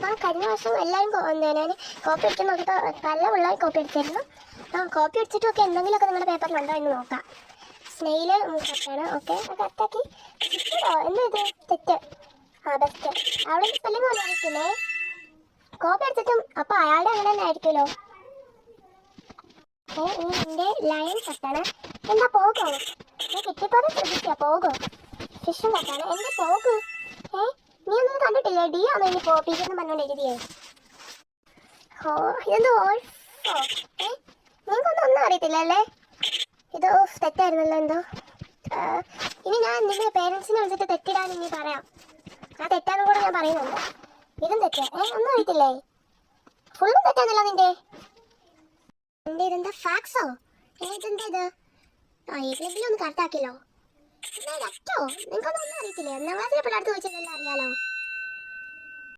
ഞാൻ കഴിഞ്ഞ വർഷം എല്ലാവരും ഞാൻ കോപ്പി അടിച്ച് നോക്കിയപ്പോൾ പല പിള്ളേർ കോപ്പി അടിച്ചായിരുന്നു. കോപ്പി അടിച്ചിട്ടൊക്കെ എന്തെങ്കിലുമൊക്കെ നിങ്ങളുടെ പേപ്പറിലുണ്ടോ എന്ന് നോക്കാം. സ്നെയില് കട്ടാണ്. ഓക്കെ കട്ടാക്കി എന്താ ഇത് തെറ്റ്. ബെസ്റ്റ്. അവിടെ സ്പെല്ലിംഗ് പോലെ ആയിരിക്കില്ലേ? കോപ്പി അടിച്ചിട്ടും അപ്പം അയാളുടെ അങ്ങനെ തന്നെ ആയിരിക്കുമല്ലോ. ഇനി എൻ്റെ ലയൺ കട്ടാണ്. എന്താ പോകോ? ഞാൻ കിട്ടിയപ്പോൾ ശ്രദ്ധിക്കുക. പോകോ ഫിഷും കട്ടാണ്. എൻ്റെ പോക് നീ ഒന്നും കണ്ടിട്ടില്ലേ? ഡി ആണോ ഇനി പോപ്പീസെന്ന് പറഞ്ഞുകൊണ്ട് എഴുതിയേ? ഇതെന്തോ നിങ്ങൾക്കൊന്നും അറിയത്തില്ല അല്ലേ? ഇത് തെറ്റായിരുന്നല്ലോ എന്തോ. ഇനി ഞാൻ നിന്റെ പേരൻസിനെ വിളിച്ചിട്ട് തെറ്റിടാൻ ഇനി പറയാം. ആ തെറ്റാന്നും കൂടെ ഞാൻ പറയുന്നുണ്ട്. ഇതും തെറ്റാ. ഒന്നും അറിയത്തില്ലേ? ഫുള്ളും തെറ്റാന്നല്ലോ നിന്റെ. ഇതെന്താ ഫാക്സോ? ഇതെന്താ ഇത്? ഇതിലെങ്കിലും ഒന്ന് കറക്റ്റാക്കിയല്ലോ. അറ്റോ നിങ്ങൾക്കൊന്നും അറിയത്തില്ലേ? ഒന്നാം ക്ലാസ്സിലെ പിള്ളേർക്ക് ചോദിച്ചതെല്ലാം അറിയാലോ.